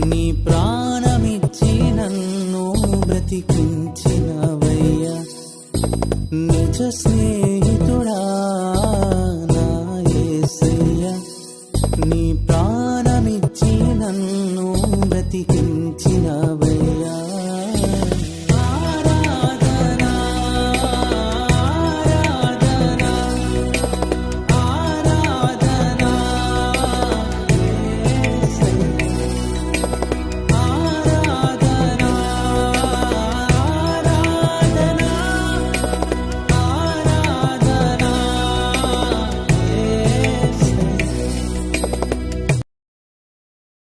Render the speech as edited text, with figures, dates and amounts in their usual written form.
నీ ప్రాణమిచ్చి నన్ను బ్రతికించినవయ్యా, నిజ స్నేహితుడా నా యేసయ్యా. నీ ప్రాణమిచ్చి నన్ను బ్రతికించినవయ్యా,